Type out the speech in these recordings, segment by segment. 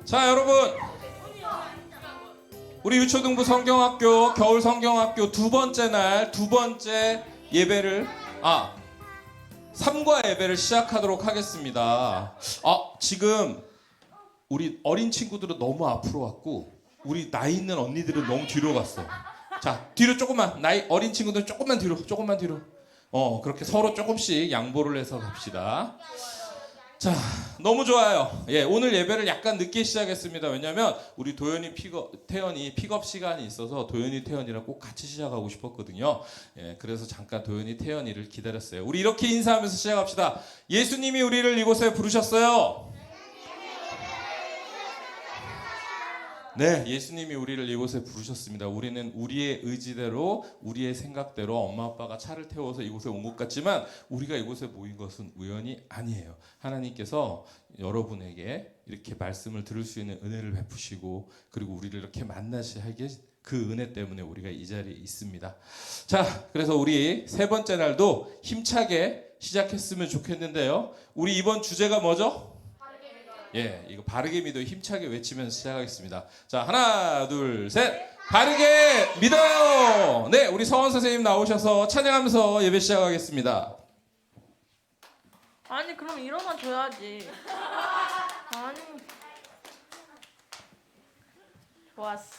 자, 여러분, 우리 유초등부 성경학교 겨울 성경학교 두 번째 날 두 번째 예배를 삼과 예배를 시작하도록 하겠습니다. 지금 우리 어린 친구들은 너무 앞으로 왔고 우리 나이 있는 언니들은 너무 뒤로 갔어. 자, 뒤로 조금만, 어린 친구들은 조금만 뒤로. 그렇게 서로 조금씩 양보를 해서 갑시다. 자, 너무 좋아요. 예, 오늘 예배를 약간 늦게 시작했습니다. 왜냐면 우리 태연이 픽업 시간이 있어서 도연이, 태연이랑 꼭 같이 시작하고 싶었거든요. 예, 그래서 잠깐 도연이, 태연이를 기다렸어요. 우리 이렇게 인사하면서 시작합시다. 예수님이 우리를 이곳에 부르셨어요. 네, 예수님이 우리를 이곳에 부르셨습니다. 우리는 우리의 의지대로, 우리의 생각대로 엄마 아빠가 차를 태워서 이곳에 온 것 같지만 우리가 이곳에 모인 것은 우연이 아니에요. 하나님께서 여러분에게 이렇게 말씀을 들을 수 있는 은혜를 베푸시고 그리고 우리를 이렇게 만나시 하게 그 은혜 때문에 우리가 이 자리에 있습니다. 자, 그래서 우리 세 번째 날도 힘차게 시작했으면 좋겠는데요. 우리 이번 주제가 뭐죠? 예, 이거 바르게 믿어 힘차게 외치면서 시작하겠습니다. 자, 하나, 둘, 셋. 바르게 믿어요. 네, 우리 서원 선생님 나오셔서 찬양하면서 예배 시작하겠습니다. 아니, 그럼 일어나 줘야지. 아니, 좋았어.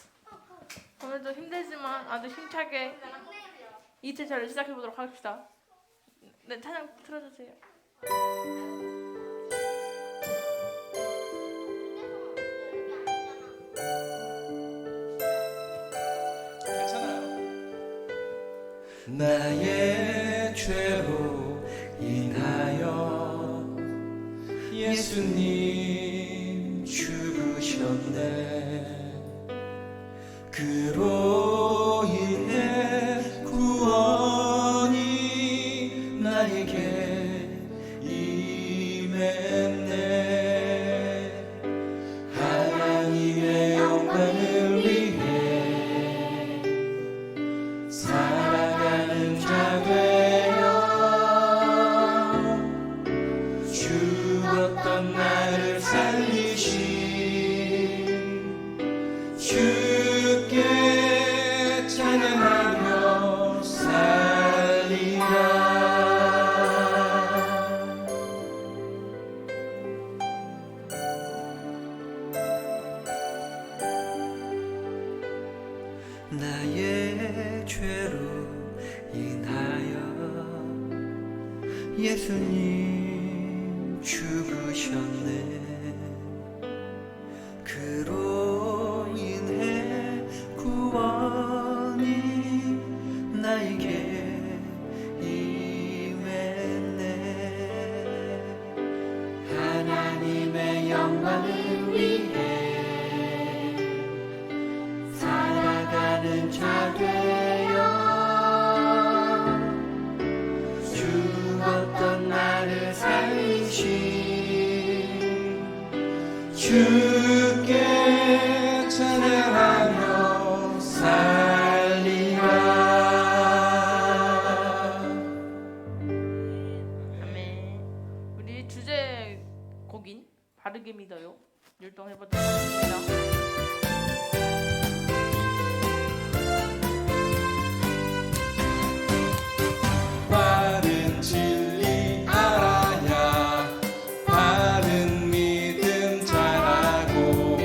오늘도 힘들지만 아주 힘차게 2차를 시작해보도록 하겠습니다. 네, 찬양 틀어주세요. 나의 죄로 인하여 예수님 죽으셨네. 그로 인해 구원이 나에게 임했네. 하나님의 영광을 위해 살아가는 자 되어 죽었던 나를 살리신 주께 찬양하며 살리라. 나의 죄로 인하여 예수님 죽으셨네. 그로 인해 구원이 나에게 임했네. 하나님의 영광을 위해 살아가는 자 되어 죽었던 나를 살리신 주께 찬양하며 살리라. 아멘. 우리 주제 곡인 바르게 믿어요 율동해보도록 하겠습니다. 바른 진리 알아야 바른 믿음 잘하고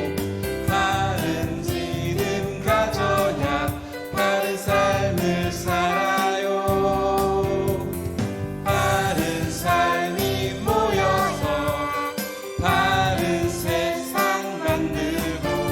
바른 믿음 가져야 바른 삶을 살아요. 바른 삶이 모여서 바른 세상 만들고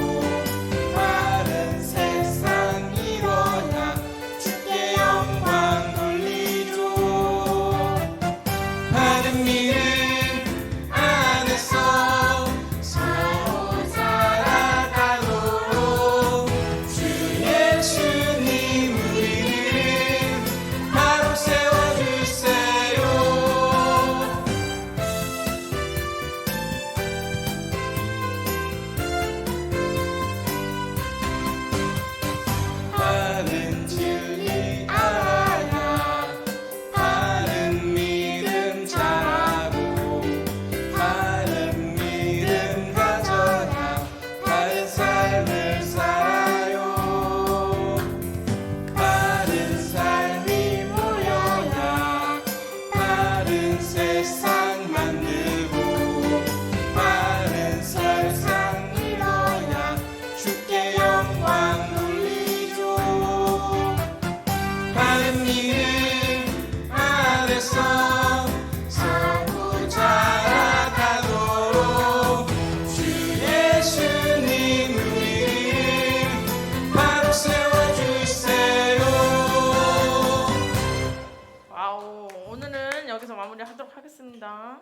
있습니다.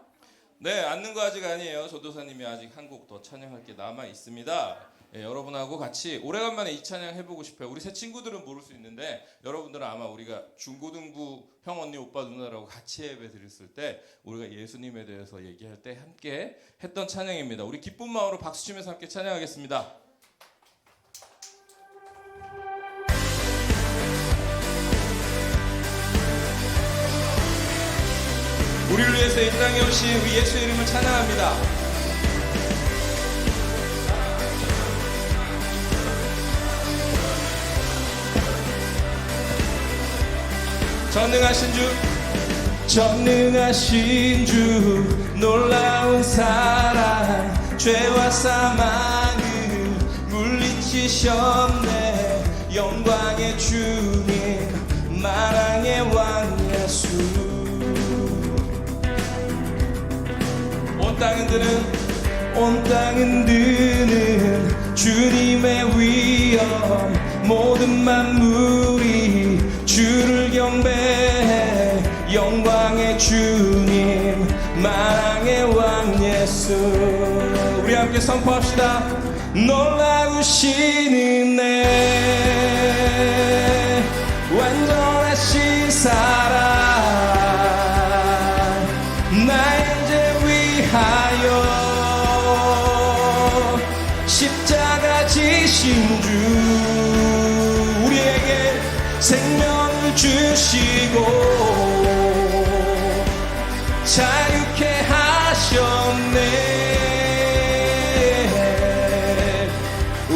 네, 앉는 거 아직 아니에요. 조도사님이 아직 한 곡 더 찬양할 게 남아 있습니다. 예, 여러분하고 같이 오래간만에 이 찬양 해보고 싶어요. 우리 새 친구들은 모를 수 있는데 여러분들은 아마 우리가 중고등부 형, 언니, 오빠, 누나라고 같이 예배 드렸을 때 우리가 예수님에 대해서 얘기할 때 함께 했던 찬양입니다. 우리 기쁜 마음으로 박수 치면서 함께 찬양하겠습니다. 우리를 위해서 이 땅에 오신 우리 예수의 이름을 찬양합니다. 전능하신 주 놀라운 사랑 죄와 사망을 물리치셨네. 영광의 주님 만왕의 왕 예수. 온 땅은 드는 주님의 위엄. 모든 만물이 주를 경배해. 영광의 주님 만왕의 왕 예수. 우리 함께 선포합시다. 놀라우신 은혜 완전하신 사랑 나의 죄 위하여 십자가 지신 주. 우리에게 생명을 주시고 자유케 하셨네. 오,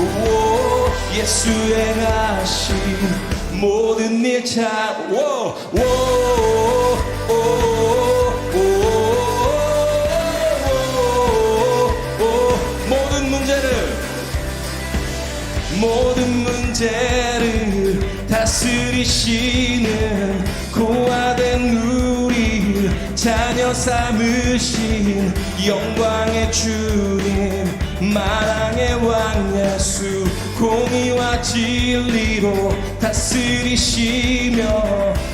예수 행하신 모든 일 모든 문제를 다스리시는 고아된 우리 자녀 삼으신 영광의 주님 만왕의 왕 예수. 공의와 진리로 다스리시며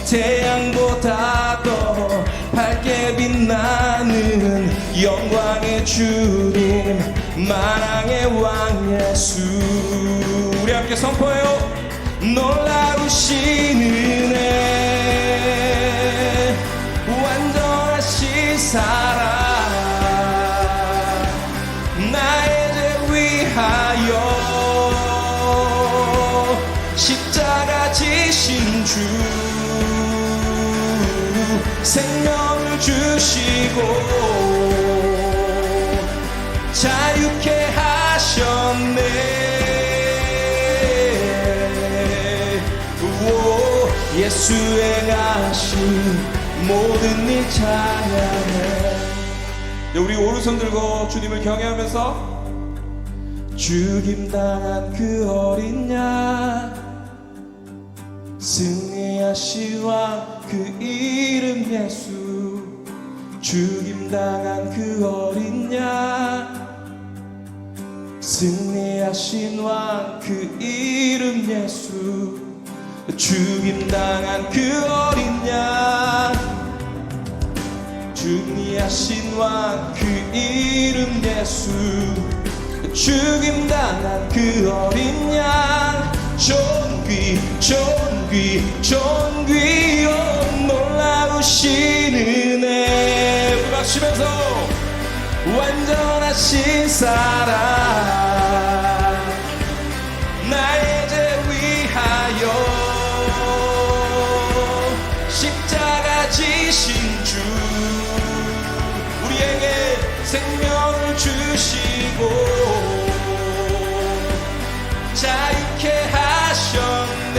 태양보다 더 밝게 빛나는 영광의 주님 만왕의 왕 예수. 우리 함께 선포해요. 놀라우신 은혜 완전하신 사랑 나의 죄 위하여 십자가 지신 주. 생명을 주시고 자유케 하셨네. 예수 행하신 모든 일 찬양해. 우리 오른손 들고 주님을 경외하면서 죽임당한 그 어린 양 승리하신 왕 그 이름 예수. 죽임당한 그 어린 양 승리하신 왕 그 이름 예수. 죽임당한 그 어린 양 승리하신 왕 그 이름 예수. 죽임당한 그 어린 양 존귀 놀라우신 은혜. 우리 박수치면서 완전하신 사랑 나의 죄 위하여 십자가 지신 주. 우리에게 생명을 주시고 자유케 하셨네.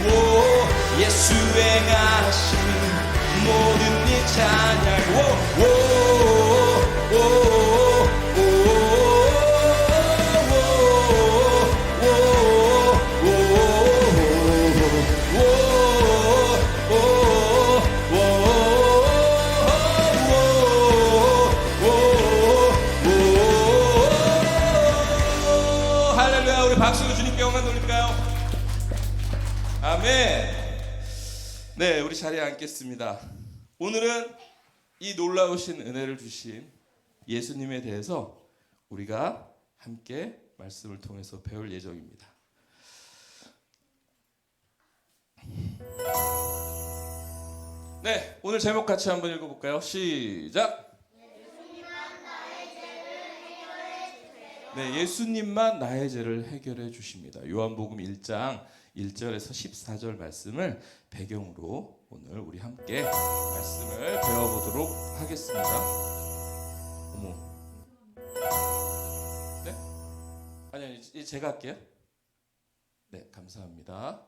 오, 예수 행하신 모든 일 찬양. 박수로 주님께 영광 돌릴까요? 아멘. 네, 네, 우리 자리에 앉겠습니다. 오늘은 이 놀라우신 은혜를 주신 예수님에 대해서 우리가 함께 말씀을 통해서 배울 예정입니다. 네, 오늘 제목 같이 한번 읽어볼까요? 시작! 네, 예수님만 나의 죄를 해결해 주십니다. 요한복음 1장 1절에서 14절 말씀을 배경으로 오늘 우리 함께 말씀을 배워보도록 하겠습니다. 어머. 네? 아니, 이제 제가 할게요. 네, 감사합니다.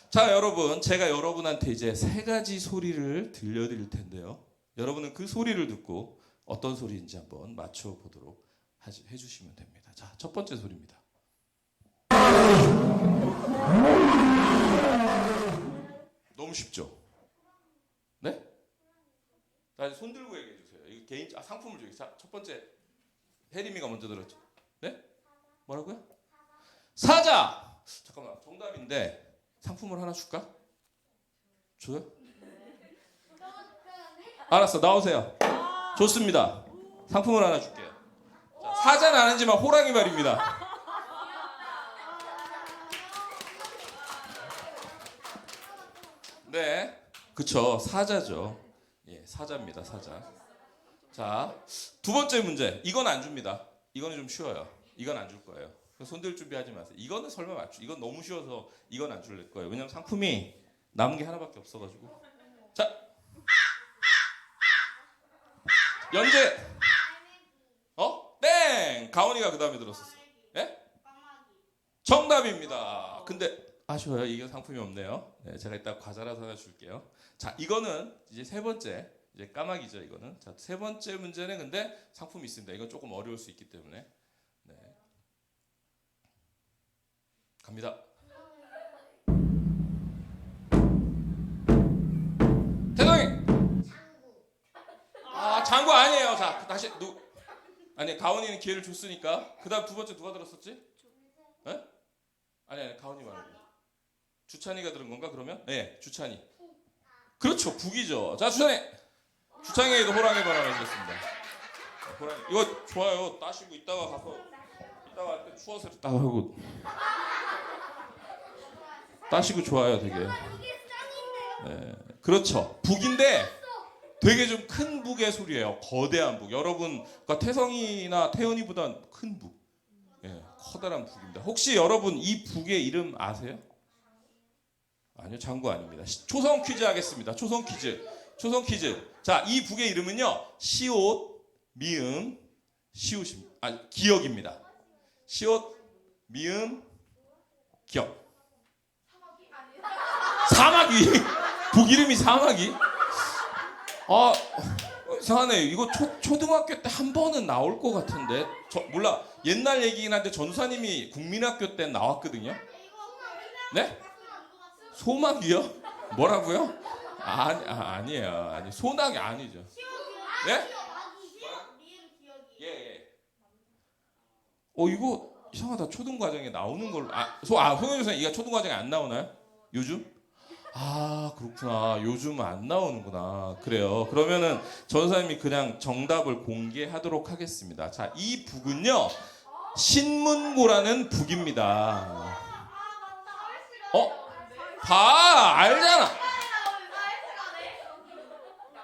자, 여러분, 제가 여러분한테 이제 세 가지 소리를 들려드릴 텐데요. 여러분은 그 소리를 듣고 어떤 소리인지 한번 맞춰보도록 해주시면 됩니다. 자, 첫 번째 소리입니다. 너무 쉽죠? 네? 자, 손 들고 얘기해 주세요. 이거 개인 상품을 주기. 자, 첫 번째 혜림이가 먼저 들었죠. 네? 뭐라고요? 사자. 잠깐만, 정답인데 상품을 하나 줄까? 줘요? 알았어, 나오세요. 좋습니다. 상품을 하나 줄게요. 자, 사자는 아니지만 호랑이 말입니다. 네, 그쵸, 사자죠. 예, 사자입니다, 사자. 자, 두 번째 문제. 이건 안 줍니다. 이거는 좀 쉬워요. 이건 안 줄 거예요. 손들 준비하지 마세요. 이거는 설마 맞추. 이건 너무 쉬워서 이건 안 줄 거예요. 왜냐면 상품이 남은 게 하나밖에 없어가지고. 자, 연재. 땡. 가온이가 그 다음에 들었었어. 예? 정답입니다. 근데 아쉬워요. 이게 상품이 없네요. 네, 제가 이따 과자라서 하나 줄게요. 자, 이거는 이제 세 번째. 이제 까마귀죠, 이거는. 자, 세 번째 문제는 근데 상품이 있습니다. 이건 조금 어려울 수 있기 때문에. 네. 갑니다. 태동이. 아, 장구 아니에요. 자, 다시 아니, 가온이는 기회를 줬으니까. 그다음 두 번째 누가 들었었지? 네? 아니, 가온이 말고. 주찬이가 들은 건가 그러면? 네, 주찬이. 그렇죠, 북이죠. 자, 주찬이도 호랑이 바람 해주셨습니다. 호랑이. 이거 좋아요. 따시고 이따가 가서 이따가 할 때 추워서 딱 하고 따시고 좋아요, 되게. 네, 그렇죠. 북인데 되게 좀 큰 북의 소리예요. 거대한 북. 여러분, 그러니까 태성이나 태연이보다 큰 북. 예, 커다란 북입니다. 혹시 여러분 이 북의 이름 아세요? 아니요, 장구 아닙니다. 초성 퀴즈 하겠습니다. 초성 퀴즈. 자, 이 북의 이름은요, 시옷, 미음, 시옷입니다. 아, 기역입니다. 시옷, 미음, 기역. 사마귀. 북 이름이 사마귀? 아, 이상하네. 이거 초등학교 때 한 번은 나올 것 같은데. 몰라. 옛날 얘기긴 한데 전사님이 국민학교 때 나왔거든요. 네? 소마귀요? 뭐라고요? 아니에요. 아니, 소나기 아니죠. 예? 예. 이거 이상하다. 초등과정에 나오는 걸로. 송현주 선생님, 이거 초등과정에 안 나오나요? 요즘? 아, 그렇구나. 요즘 안 나오는구나. 그래요. 그러면은 전사님이 그냥 정답을 공개하도록 하겠습니다. 자, 이 북은요, 신문고라는 북입니다. 알잖아.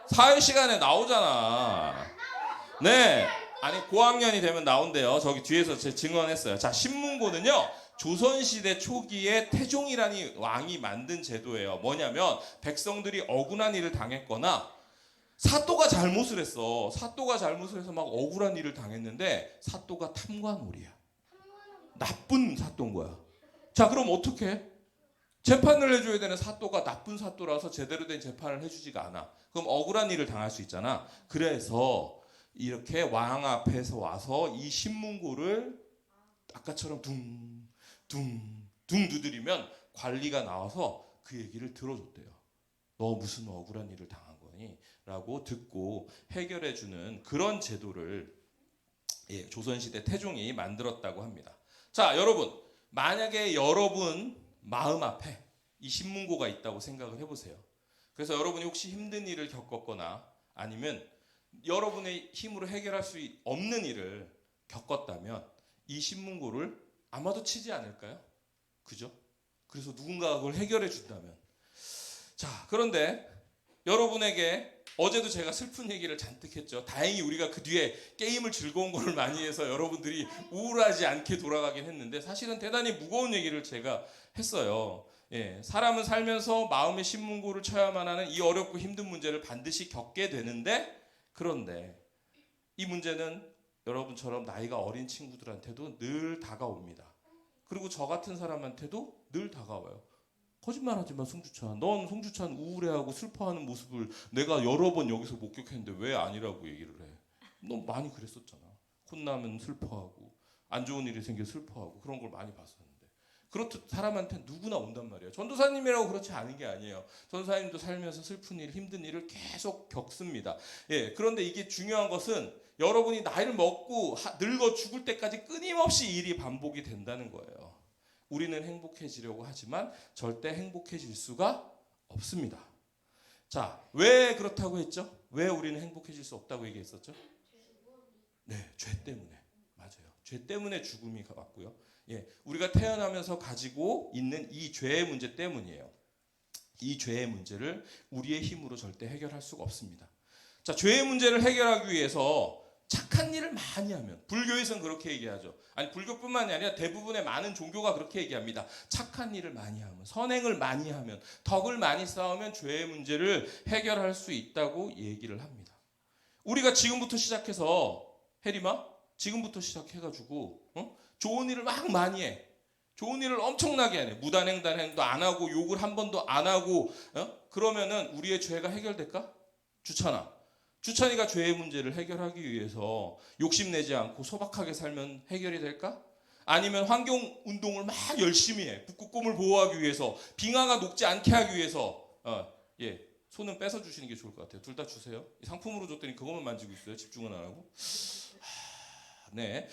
사회시간에 나오잖아. 네. 아니, 고학년이 되면 나온대요. 저기 뒤에서 제 증언했어요. 자, 신문고는요, 조선시대 초기에 태종이라는 왕이 만든 제도예요. 뭐냐면 백성들이 억울한 일을 당했거나 사또가 잘못을 해서 막 억울한 일을 당했는데 사또가 탐관오리야. 나쁜 사또인 거야. 자, 그럼 어떻게 해? 재판을 해줘야 되는 사또가 나쁜 사또라서 제대로 된 재판을 해주지가 않아. 그럼 억울한 일을 당할 수 있잖아. 그래서 이렇게 왕 앞에서 와서 이 신문고를 아까처럼 둥 두드리면 관리가 나와서 그 얘기를 들어줬대요. 너 무슨 억울한 일을 당한 거니? 라고 듣고 해결해주는 그런 제도를 조선시대 태종이 만들었다고 합니다. 자, 여러분, 만약에 여러분 마음 앞에 이 신문고가 있다고 생각을 해보세요. 그래서 여러분이 혹시 힘든 일을 겪었거나 아니면 여러분의 힘으로 해결할 수 없는 일을 겪었다면 이 신문고를 아마도 치지 않을까요? 그죠? 그래서 누군가가 그걸 해결해 준다면. 자, 그런데 여러분에게 어제도 제가 슬픈 얘기를 잔뜩 했죠. 다행히 우리가 그 뒤에 게임을 즐거운 거를 많이 해서 여러분들이 우울하지 않게 돌아가긴 했는데 사실은 대단히 무거운 얘기를 제가 했어요. 예, 사람은 살면서 마음의 신문고를 쳐야만 하는 이 어렵고 힘든 문제를 반드시 겪게 되는데, 그런데 이 문제는 여러분처럼 나이가 어린 친구들한테도 늘 다가옵니다. 그리고 저 같은 사람한테도 늘 다가와요. 거짓말하지마 송주찬, 넌 송주찬 우울해하고 슬퍼하는 모습을 내가 여러 번 여기서 목격했는데 왜 아니라고 얘기를 해? 너 많이 그랬었잖아. 혼나면 슬퍼하고 안 좋은 일이 생겨 슬퍼하고 그런 걸 많이 봤었는데. 그렇듯 사람한테 누구나 온단 말이에요. 전도사님이라고 그렇지 않은 게 아니에요. 전도사님도 살면서 슬픈 일, 힘든 일을 계속 겪습니다. 예, 그런데 이게 중요한 것은 여러분이 나이를 먹고 늙어 죽을 때까지 끊임없이 일이 반복이 된다는 거예요. 우리는 행복해지려고 하지만 절대 행복해질 수가 없습니다. 자, 왜 그렇다고 했죠? 왜 우리는 행복해질 수 없다고 얘기했었죠? 네, 죄 때문에. 맞아요. 죄 때문에 죽음이 왔고요. 예, 우리가 태어나면서 가지고 있는 이 죄의 문제 때문이에요. 이 죄의 문제를 우리의 힘으로 절대 해결할 수가 없습니다. 자, 죄의 문제를 해결하기 위해서 착한 일을 많이 하면, 불교에서는 그렇게 얘기하죠. 아니, 불교뿐만이 아니라 대부분의 많은 종교가 그렇게 얘기합니다. 착한 일을 많이 하면, 선행을 많이 하면, 덕을 많이 쌓으면 죄의 문제를 해결할 수 있다고 얘기를 합니다. 우리가 지금부터 시작해서, 혜림아, 지금부터 시작해가지고 좋은 일을 막 많이 해. 좋은 일을 엄청나게 해. 무단횡단행도 안 하고 욕을 한 번도 안 하고 그러면은 우리의 죄가 해결될까? 주찬이가 죄의 문제를 해결하기 위해서 욕심내지 않고 소박하게 살면 해결이 될까? 아니면 환경운동을 막 열심히 해. 북극곰을 보호하기 위해서, 빙하가 녹지 않게 하기 위해서. 예, 손은 뺏어 주시는 게 좋을 것 같아요. 둘 다 주세요. 상품으로 줬더니 그것만 만지고 있어요. 집중은 안 하고. 네.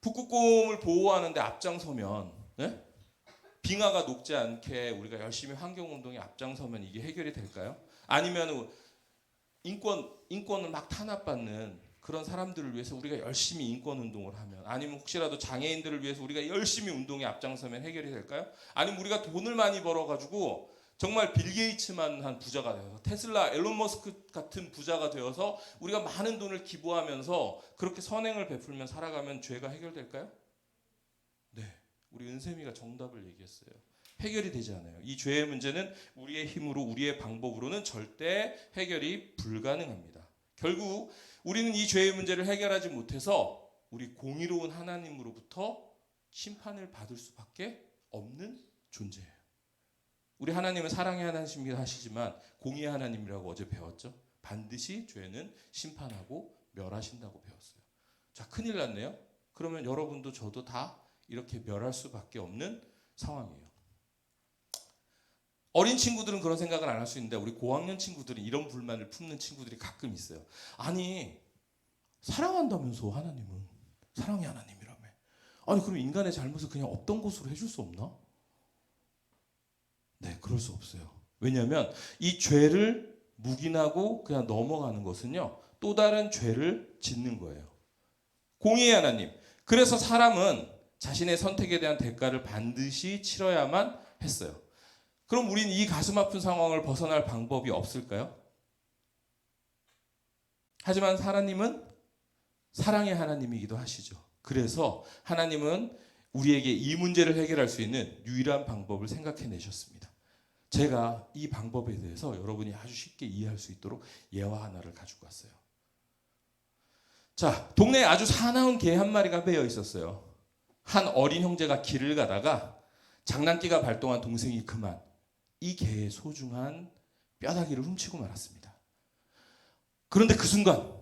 북극곰을 보호하는데 앞장서면, 네? 빙하가 녹지 않게 우리가 열심히 환경운동에 앞장서면 이게 해결이 될까요? 아니면 인권을 막 탄압받는 그런 사람들을 위해서 우리가 열심히 인권운동을 하면, 아니면 혹시라도 장애인들을 위해서 우리가 열심히 운동에 앞장서면 해결이 될까요? 아니면 우리가 돈을 많이 벌어가지고 정말 빌 게이츠만 한 부자가 되어서, 테슬라, 앨런 머스크 같은 부자가 되어서 우리가 많은 돈을 기부하면서 그렇게 선행을 베풀면 살아가면 죄가 해결될까요? 네, 우리 은샘이가 정답을 얘기했어요. 해결이 되지 않아요. 이 죄의 문제는 우리의 힘으로, 우리의 방법으로는 절대 해결이 불가능합니다. 결국 우리는 이 죄의 문제를 해결하지 못해서 우리 공의로운 하나님으로부터 심판을 받을 수밖에 없는 존재예요. 우리 하나님은 사랑의 하나님이라 하시지만 공의의 하나님이라고 어제 배웠죠. 반드시 죄는 심판하고 멸하신다고 배웠어요. 자, 큰일 났네요. 그러면 여러분도 저도 다 이렇게 멸할 수밖에 없는 상황이에요. 어린 친구들은 그런 생각을 안 할 수 있는데 우리 고학년 친구들은 이런 불만을 품는 친구들이 가끔 있어요. 아니, 사랑한다면서 하나님은, 사랑의 하나님이라며. 아니, 그럼 인간의 잘못을 그냥 없던 것으로 해줄 수 없나? 네, 그럴 수 없어요. 왜냐하면 이 죄를 묵인하고 그냥 넘어가는 것은요, 또 다른 죄를 짓는 거예요. 공의의 하나님. 그래서 사람은 자신의 선택에 대한 대가를 반드시 치러야만 했어요. 그럼 우린 이 가슴 아픈 상황을 벗어날 방법이 없을까요? 하지만 하나님은 사랑의 하나님이기도 하시죠. 그래서 하나님은 우리에게 이 문제를 해결할 수 있는 유일한 방법을 생각해내셨습니다. 제가 이 방법에 대해서 여러분이 아주 쉽게 이해할 수 있도록 예화 하나를 가지고 왔어요. 자, 동네에 아주 사나운 개 한 마리가 매여 있었어요. 한 어린 형제가 길을 가다가 장난기가 발동한 동생이 그만 이 개의 소중한 뼈다귀를 훔치고 말았습니다. 그런데 그 순간,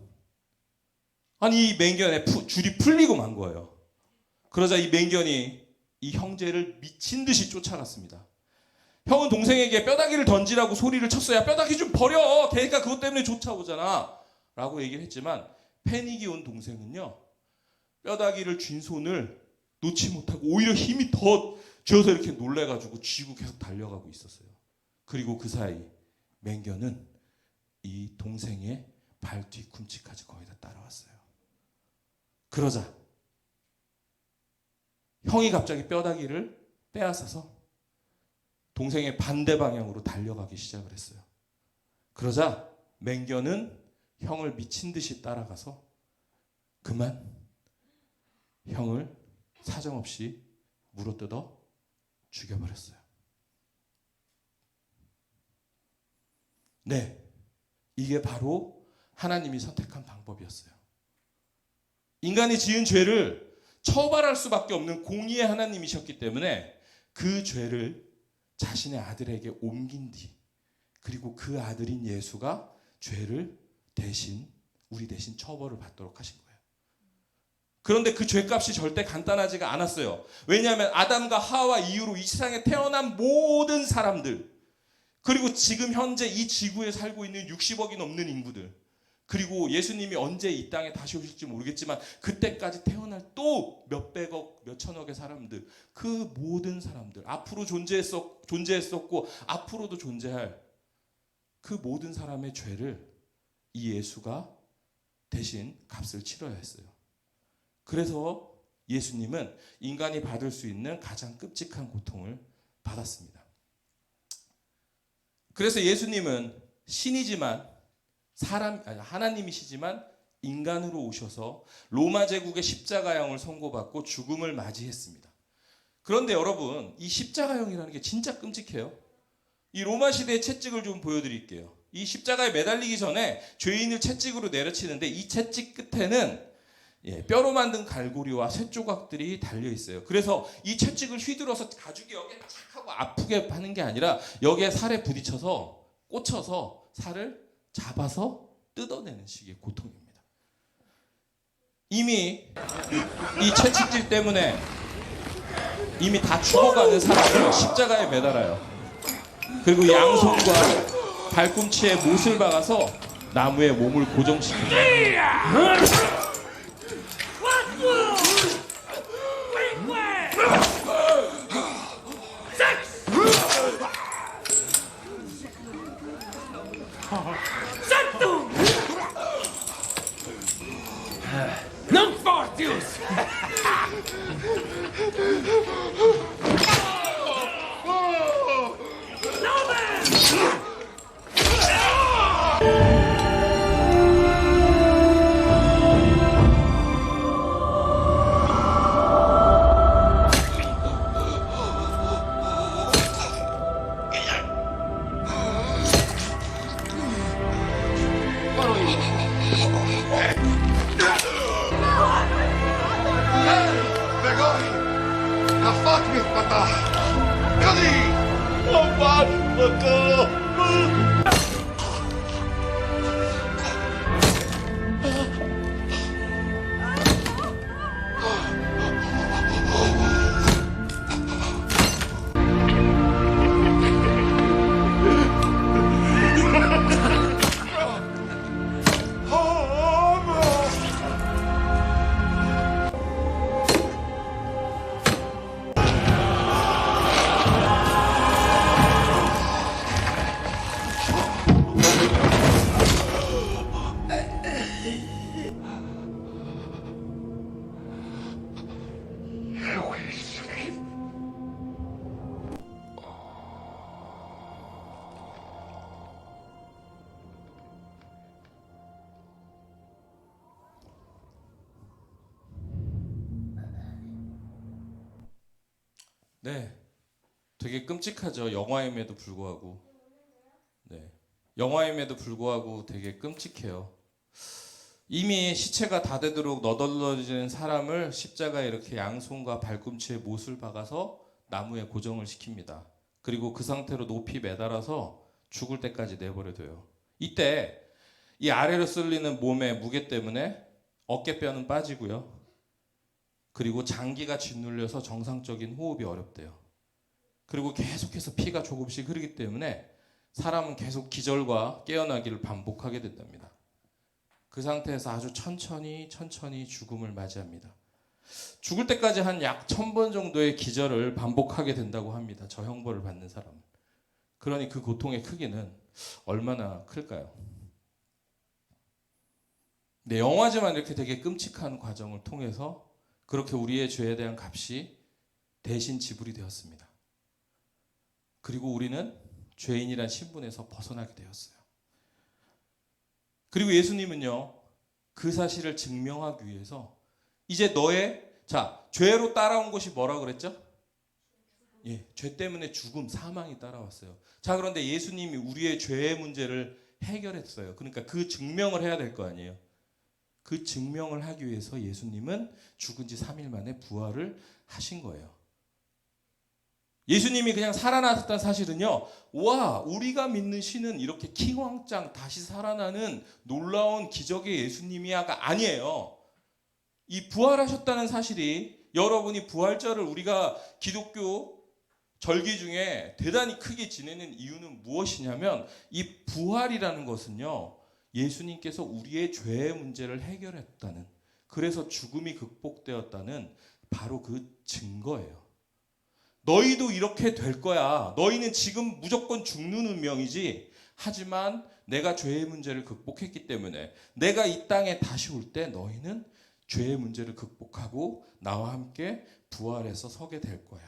아니, 이 맹견의 줄이 풀리고 만 거예요. 그러자 이 맹견이 이 형제를 미친 듯이 쫓아갔습니다. 형은 동생에게 뼈다귀를 던지라고 소리를 쳤어야 뼈다귀 좀 버려, 걔가 그것 때문에 쫓아오잖아 라고 얘기를 했지만, 패닉이 온 동생은요, 뼈다귀를 쥔 손을 놓지 못하고 오히려 힘이 더 쥐어서 이렇게 놀래가지고 쥐고 계속 달려가고 있었어요. 그리고 그 사이 맹견은 이 동생의 발 뒤꿈치까지 거의 다 따라왔어요. 그러자 형이 갑자기 뼈다귀를 빼앗아서 동생의 반대 방향으로 달려가기 시작을 했어요. 그러자 맹견은 형을 미친 듯이 따라가서 그만 형을 사정없이 물어뜯어 죽여버렸어요. 네, 이게 바로 하나님이 선택한 방법이었어요. 인간이 지은 죄를 처벌할 수밖에 없는 공의의 하나님이셨기 때문에 그 죄를 자신의 아들에게 옮긴 뒤, 그리고 그 아들인 예수가 죄를 우리 대신 처벌을 받도록 하신 거예요. 그런데 그 죄값이 절대 간단하지가 않았어요. 왜냐하면 아담과 하와 이후로 이 세상에 태어난 모든 사람들, 그리고 지금 현재 이 지구에 살고 있는 60억이 넘는 인구들, 그리고 예수님이 언제 이 땅에 다시 오실지 모르겠지만 그때까지 태어날 또 몇백억, 몇천억의 사람들, 그 모든 사람들, 앞으로 존재했었고 앞으로도 존재할 그 모든 사람의 죄를 이 예수가 대신 값을 치러야 했어요. 그래서 예수님은 인간이 받을 수 있는 가장 끔찍한 고통을 받았습니다. 그래서 예수님은 신이지만 하나님이시지만 인간으로 오셔서 로마 제국의 십자가형을 선고받고 죽음을 맞이했습니다. 그런데 여러분, 이 십자가형이라는 게 진짜 끔찍해요. 이 로마 시대의 채찍을 좀 보여드릴게요. 이 십자가에 매달리기 전에 죄인을 채찍으로 내려치는데 이 채찍 끝에는 뼈로 만든 갈고리와 쇠조각들이 달려 있어요. 그래서 이 채찍을 휘둘러서 가죽이 여기에 착 하고 아프게 하는 게 아니라 여기에 살에 부딪혀서 꽂혀서 살을 잡아서 뜯어내는 식의 고통입니다. 이미 이 채찍질 때문에 이미 다 죽어가는 사람을 십자가에 매달아요. 그리고 양손과 발꿈치에 못을 박아서 나무에 몸을 고정시킵니다. Não fortes! 네, 되게 끔찍하죠. 영화임에도 불구하고. 네, 영화임에도 불구하고 되게 끔찍해요. 이미 시체가 다 되도록 너덜너지는 사람을 십자가에 이렇게 양손과 발꿈치에 못을 박아서 나무에 고정을 시킵니다. 그리고 그 상태로 높이 매달아서 죽을 때까지 내버려둬요. 이때 이 아래로 쓸리는 몸의 무게 때문에 어깨뼈는 빠지고요. 그리고 장기가 짓눌려서 정상적인 호흡이 어렵대요. 그리고 계속해서 피가 조금씩 흐르기 때문에 사람은 계속 기절과 깨어나기를 반복하게 된답니다. 그 상태에서 아주 천천히 죽음을 맞이합니다. 죽을 때까지 한 약 1000번 정도의 기절을 반복하게 된다고 합니다. 저 형벌을 받는 사람은. 그러니 그 고통의 크기는 얼마나 클까요? 네, 영화지만 이렇게 되게 끔찍한 과정을 통해서 그렇게 우리의 죄에 대한 값이 대신 지불이 되었습니다. 그리고 우리는 죄인이란 신분에서 벗어나게 되었어요. 그리고 예수님은요, 그 사실을 증명하기 위해서 이제 너의 죄로 따라온 것이 뭐라고 그랬죠? 예, 죄 때문에 죽음, 사망이 따라왔어요. 자, 그런데 예수님이 우리의 죄의 문제를 해결했어요. 그러니까 그 증명을 해야 될 거 아니에요. 그 증명을 하기 위해서 예수님은 죽은 지 3일 만에 부활을 하신 거예요. 예수님이 그냥 살아나셨다는 사실은요, 와, 우리가 믿는 신은 이렇게 킹왕짱 다시 살아나는 놀라운 기적의 예수님이야가 아니에요. 이 부활하셨다는 사실이, 여러분이 부활절을 우리가 기독교 절기 중에 대단히 크게 지내는 이유는 무엇이냐면, 이 부활이라는 것은요, 예수님께서 우리의 죄의 문제를 해결했다는, 그래서 죽음이 극복되었다는 바로 그 증거예요. 너희도 이렇게 될 거야. 너희는 지금 무조건 죽는 운명이지. 하지만 내가 죄의 문제를 극복했기 때문에 내가 이 땅에 다시 올 때 너희는 죄의 문제를 극복하고 나와 함께 부활해서 서게 될 거야.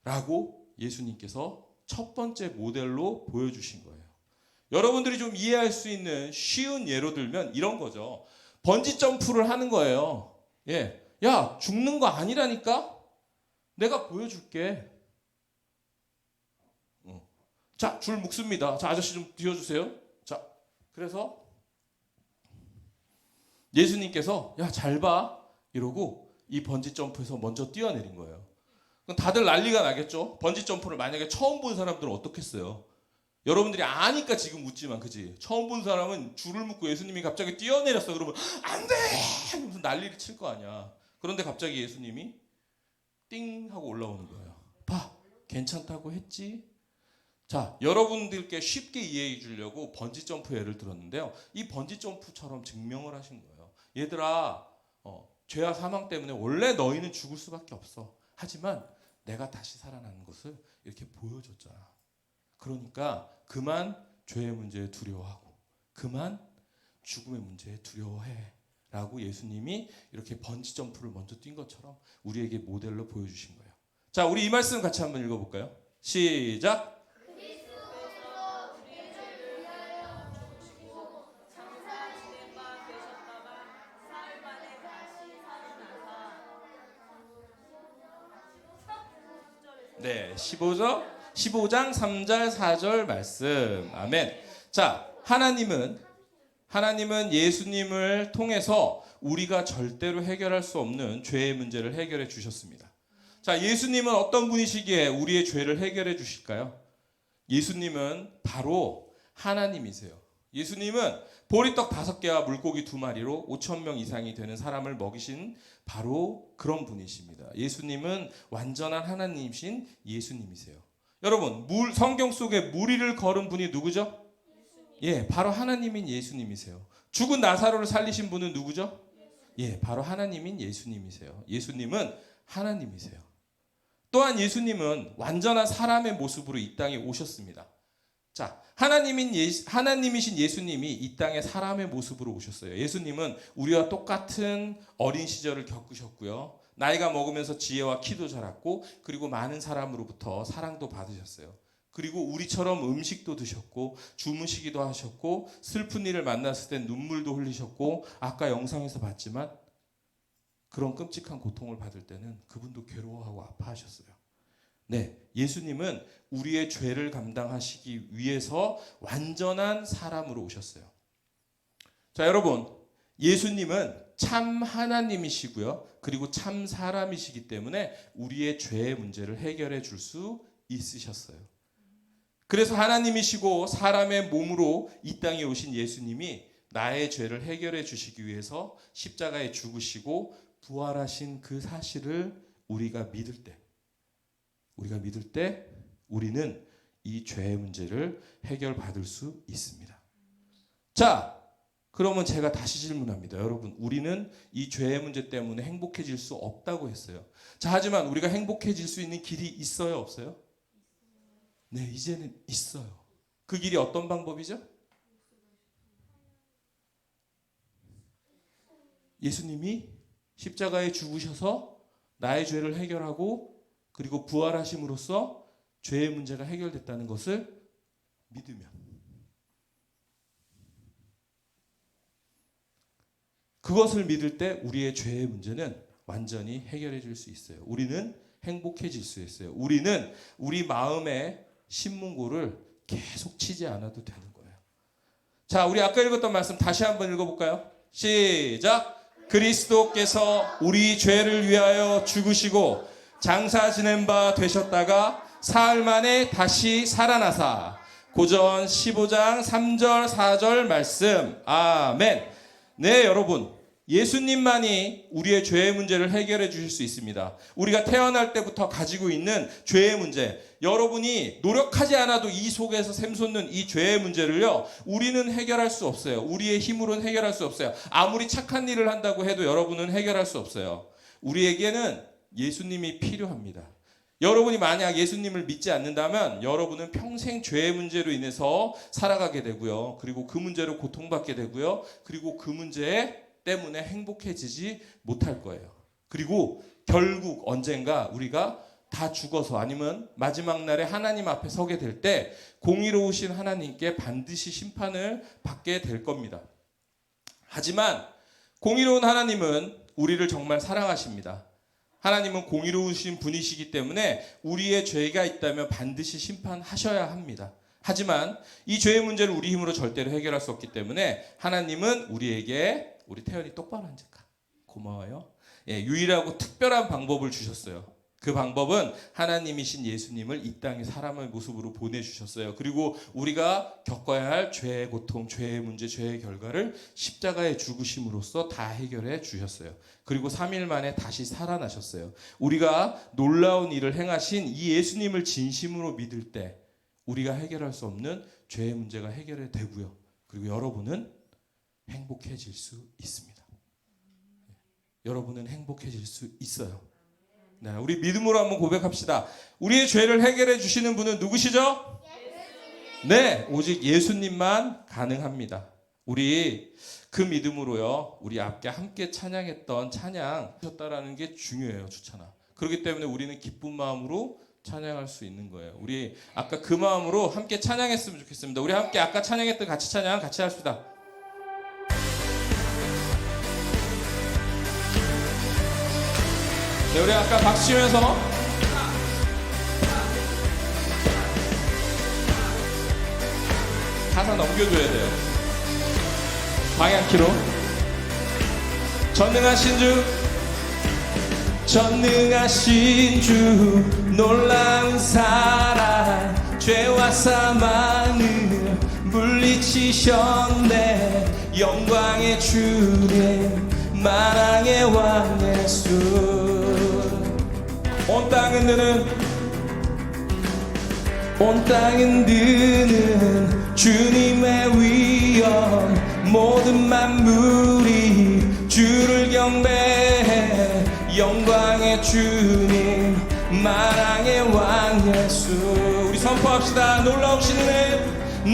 라고 예수님께서 첫 번째 모델로 보여주신 거예요. 여러분들이 좀 이해할 수 있는 쉬운 예로 들면 이런 거죠. 번지 점프를 하는 거예요. 예, 야, 죽는 거 아니라니까? 내가 보여줄게. 자, 줄 묶습니다. 자, 아저씨 좀 뛰어주세요. 자, 그래서 예수님께서 야, 잘 봐. 이러고 이 번지 점프에서 먼저 뛰어내린 거예요. 그럼 다들 난리가 나겠죠? 번지 점프를 만약에 처음 본 사람들은 어떻겠어요? 여러분들이 아니까 지금 웃지만, 그지? 처음 본 사람은 줄을 묶고 예수님이 갑자기 뛰어내렸어. 그러면 안 돼! 무슨 난리를 칠 거 아니야. 그런데 갑자기 예수님이 띵 하고 올라오는 거예요. 봐, 괜찮다고 했지? 자, 여러분들께 쉽게 이해해 주려고 번지 점프 예를 들었는데요. 이 번지 점프처럼 증명을 하신 거예요. 얘들아, 죄와 사망 때문에 원래 너희는 죽을 수밖에 없어. 하지만 내가 다시 살아나는 것을 이렇게 보여줬잖아. 그러니까 그만 죄의 문제에 두려워하고 그만 죽음의 문제에 두려워해. 라고 예수님이 이렇게 번지 점프를 먼저 뛴 것처럼 우리에게 모델로 보여주신 거예요. 자, 우리 이 말씀 같이 한번 읽어볼까요? 시작! 네, 15장 3절 4절 말씀. 아멘. 자, 하나님은 예수님을 통해서 우리가 절대로 해결할 수 없는 죄의 문제를 해결해 주셨습니다. 자, 예수님은 어떤 분이시기에 우리의 죄를 해결해 주실까요? 예수님은 바로 하나님이세요. 예수님은 보리떡 5개와 물고기 2마리로 5,000명 이상이 되는 사람을 먹이신 바로 그런 분이십니다. 예수님은 완전한 하나님이신 예수님이세요. 여러분, 성경 속에 무리를 걸은 분이 누구죠? 예, 바로 하나님인 예수님이세요. 죽은 나사로를 살리신 분은 누구죠? 예, 바로 하나님인 예수님이세요. 예수님은 하나님이세요. 또한 예수님은 완전한 사람의 모습으로 이 땅에 오셨습니다. 자, 하나님이신 예수님이 이 땅에 사람의 모습으로 오셨어요. 예수님은 우리와 똑같은 어린 시절을 겪으셨고요. 나이가 먹으면서 지혜와 키도 자랐고, 그리고 많은 사람으로부터 사랑도 받으셨어요. 그리고 우리처럼 음식도 드셨고 주무시기도 하셨고 슬픈 일을 만났을 땐 눈물도 흘리셨고, 아까 영상에서 봤지만 그런 끔찍한 고통을 받을 때는 그분도 괴로워하고 아파하셨어요. 네, 예수님은 우리의 죄를 감당하시기 위해서 완전한 사람으로 오셨어요. 자, 여러분, 예수님은 참 하나님이시고요, 그리고 참 사람이시기 때문에 우리의 죄의 문제를 해결해 줄 수 있으셨어요. 그래서 하나님이시고 사람의 몸으로 이 땅에 오신 예수님이 나의 죄를 해결해 주시기 위해서 십자가에 죽으시고 부활하신 그 사실을 우리가 믿을 때 우리는 이 죄의 문제를 해결받을 수 있습니다. 자, 그러면 제가 다시 질문합니다. 여러분, 우리는 이 죄의 문제 때문에 행복해질 수 없다고 했어요. 자, 하지만 우리가 행복해질 수 있는 길이 있어요, 없어요? 네, 이제는 있어요. 그 길이 어떤 방법이죠? 예수님이 십자가에 죽으셔서 나의 죄를 해결하고 그리고 부활하심으로써 죄의 문제가 해결됐다는 것을 믿으면, 그것을 믿을 때 우리의 죄의 문제는 완전히 해결해질 수 있어요. 우리는 행복해질 수 있어요. 우리는 우리 마음의 신문고를 계속 치지 않아도 되는 거예요. 자, 우리 아까 읽었던 말씀 다시 한번 읽어볼까요? 시작! 그리스도께서 우리 죄를 위하여 죽으시고 장사 지낸 바 되셨다가 사흘 만에 다시 살아나사. 고전 15장 3절 4절 말씀. 아멘. 네, 여러분, 예수님만이 우리의 죄의 문제를 해결해 주실 수 있습니다. 우리가 태어날 때부터 가지고 있는 죄의 문제, 여러분이 노력하지 않아도 이 속에서 샘솟는 이 죄의 문제를요, 우리는 해결할 수 없어요. 우리의 힘으로는 해결할 수 없어요. 아무리 착한 일을 한다고 해도 여러분은 해결할 수 없어요. 우리에게는 예수님이 필요합니다. 여러분이 만약 예수님을 믿지 않는다면 여러분은 평생 죄의 문제로 인해서 살아가게 되고요. 그리고 그 문제로 고통받게 되고요. 그리고 그 문제 때문에 행복해지지 못할 거예요. 그리고 결국 언젠가 우리가 다 죽어서 아니면 마지막 날에 하나님 앞에 서게 될 때 공의로우신 하나님께 반드시 심판을 받게 될 겁니다. 하지만 공의로운 하나님은 우리를 정말 사랑하십니다. 하나님은 공의로우신 분이시기 때문에 우리의 죄가 있다면 반드시 심판하셔야 합니다. 하지만 이 죄의 문제를 우리 힘으로 절대로 해결할 수 없기 때문에 하나님은 우리에게, 우리 태연이 똑바로 앉을까? 고마워요. 예, 유일하고 특별한 방법을 주셨어요. 그 방법은 하나님이신 예수님을 이 땅에 사람의 모습으로 보내주셨어요. 그리고 우리가 겪어야 할 죄의 고통, 죄의 문제, 죄의 결과를 십자가에 죽으심으로써 다 해결해 주셨어요. 그리고 3일 만에 다시 살아나셨어요. 우리가 놀라운 일을 행하신 이 예수님을 진심으로 믿을 때 우리가 해결할 수 없는 죄의 문제가 해결이 되고요. 그리고 여러분은 행복해질 수 있습니다. 여러분은 행복해질 수 있어요. 네, 우리 믿음으로 한번 고백합시다. 우리의 죄를 해결해 주시는 분은 누구시죠? 네, 오직 예수님만 가능합니다. 우리 그 믿음으로요, 우리 앞에 함께 찬양했던 찬양 하셨다라는 게 중요해요, 주찬아. 그렇기 때문에 우리는 기쁜 마음으로 찬양할 수 있는 거예요. 우리 아까 그 마음으로 함께 찬양했으면 좋겠습니다. 우리 함께 아까 찬양했던 같이 찬양 같이 합시다. 네, 우리 아까 박수 치면서 가사 넘겨줘야 돼요. 방향키로. 전능하신 주, 전능하신 주, 놀라운 사랑, 죄와 사망을 물리치셨네. 영광의 주님, 만왕의 왕 예수. 온 땅 흔드는 주님의 위엄, 모든 만물이 주를 경배해. 영광의 주님, 만왕의 왕 예수. 우리 선포합시다. 놀라우신 은혜,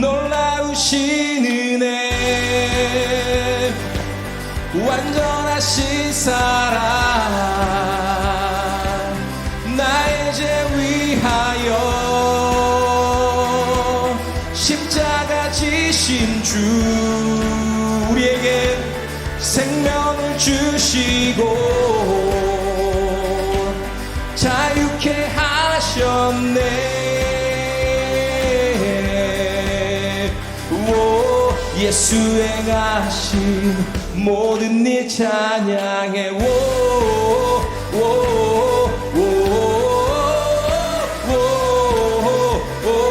놀라우신 은혜, 완전하신 사랑, 나의 죄 위하여 십자가 지신 주, 우리에게 생명을 주시고 자유케 하셨네. 오, 예수 행하신 모든 일 찬양해. 오, 오, 오, 오, 오,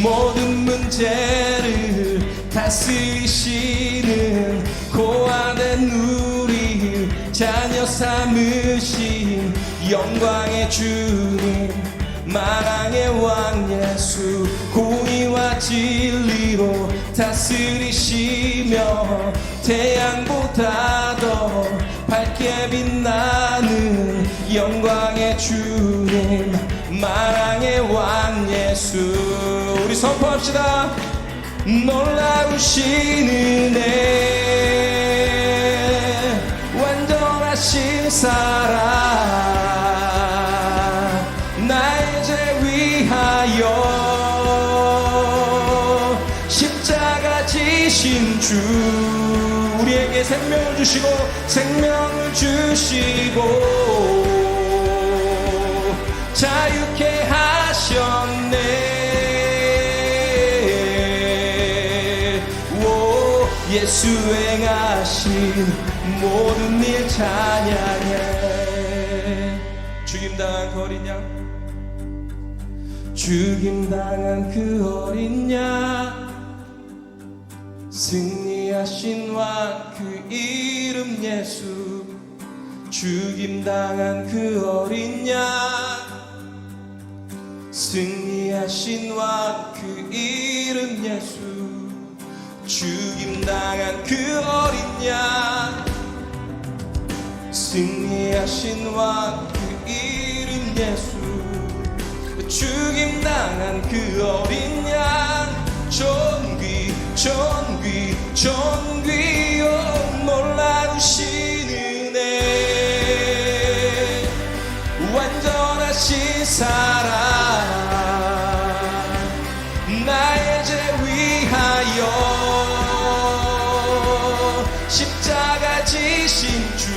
모든 문제를 다스리시는 고아된 우리 자녀 삼으신 영광의 주님, 만왕의 왕 예수. 공의와 진리로 다스리시며 태양보다 더 밝게 빛나는 영광의 주님 만왕의 왕 예수. 우리 선포합시다. 놀라우신 은혜 완전하신 사랑 나의 죄 위하여 십자가 지신 주. 우리에게 생명을 주시고 자유케 하셨네. 예수 행하신 모든 일 찬양해. 죽임당한 그 어린 양, 죽임당한 그 어린 양, 승리하신 왕 그 이름 예수. 죽임당한 그 어린 양, 승리하신 왕 그 이름 예수. 죽임당한 그 어린 양, 승리하신 왕 그 이름 예수. 죽임당한 그 어린 양, 존귀 존귀 존귀. 오 놀라우신 은혜 완전하신 사랑 나의 죄 위하여 십자가 지신 주.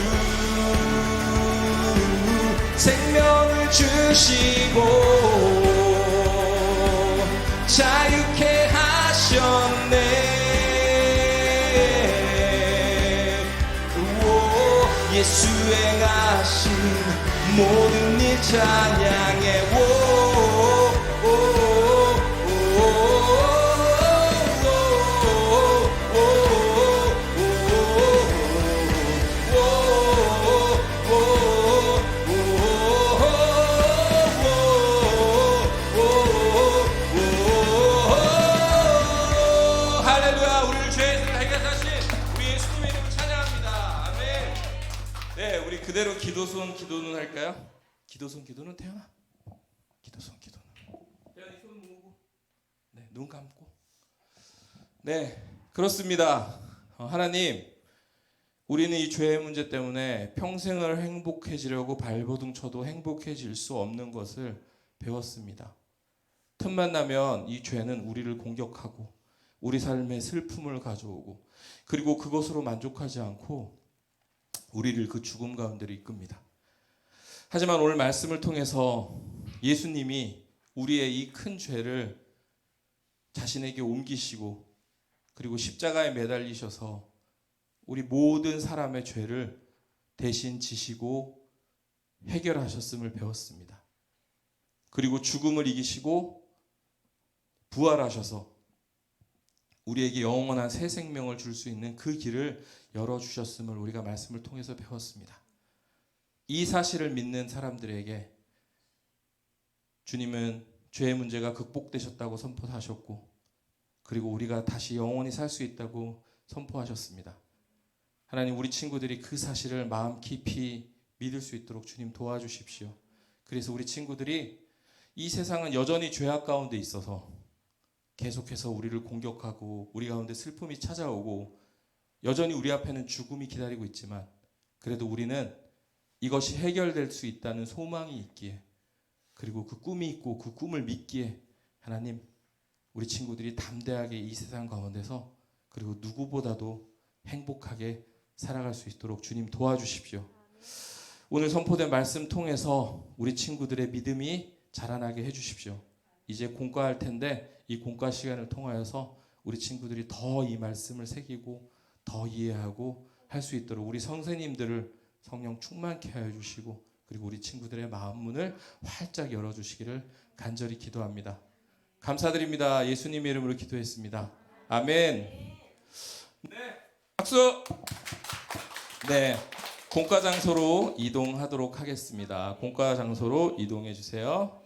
생명을 주시고 자유케 하셨네. 예수 행하신 모든 일 찬양해. 할렐루야. 우리를 죄에서 해결하신 우리 예수님의 이름을 찬양합니다. 아멘. 네, 우리 그대로 기도손 기도는 할까요? 기도손 기도는 태연아. 기도손 기도는. 태연이 손 모으고. 네, 눈 감고. 네, 그렇습니다. 하나님, 우리는 이 죄의 문제 때문에 평생을 행복해지려고 발버둥 쳐도 행복해질 수 없는 것을 배웠습니다. 틈만 나면 이 죄는 우리를 공격하고 우리 삶에 슬픔을 가져오고 그리고 그것으로 만족하지 않고 우리를 그 죽음 가운데로 이끕니다. 하지만 오늘 말씀을 통해서 예수님이 우리의 이 큰 죄를 자신에게 옮기시고 그리고 십자가에 매달리셔서 우리 모든 사람의 죄를 대신 지시고 해결하셨음을 배웠습니다. 그리고 죽음을 이기시고 부활하셔서 우리에게 영원한 새 생명을 줄 수 있는 그 길을 열어주셨음을 우리가 말씀을 통해서 배웠습니다. 이 사실을 믿는 사람들에게 주님은 죄의 문제가 극복되셨다고 선포하셨고 그리고 우리가 다시 영원히 살 수 있다고 선포하셨습니다. 하나님, 우리 친구들이 그 사실을 마음 깊이 믿을 수 있도록 주님 도와주십시오. 그래서 우리 친구들이 이 세상은 여전히 죄악 가운데 있어서 계속해서 우리를 공격하고 우리 가운데 슬픔이 찾아오고 여전히 우리 앞에는 죽음이 기다리고 있지만 그래도 우리는 이것이 해결될 수 있다는 소망이 있기에 그리고 그 꿈이 있고 그 꿈을 믿기에 하나님, 우리 친구들이 담대하게 이 세상 가운데서 그리고 누구보다도 행복하게 살아갈 수 있도록 주님 도와주십시오. 오늘 선포된 말씀 통해서 우리 친구들의 믿음이 자라나게 해주십시오. 이제 공과할 텐데 이 공과 시간을 통하여서 우리 친구들이 더 이 말씀을 새기고 더 이해하고 할 수 있도록 우리 선생님들을 성령 충만케 하여 주시고 그리고 우리 친구들의 마음 문을 활짝 열어주시기를 간절히 기도합니다. 감사드립니다. 예수님의 이름으로 기도했습니다. 아멘. 네, 박수. 네, 공과 장소로 이동하도록 하겠습니다. 공과 장소로 이동해 주세요.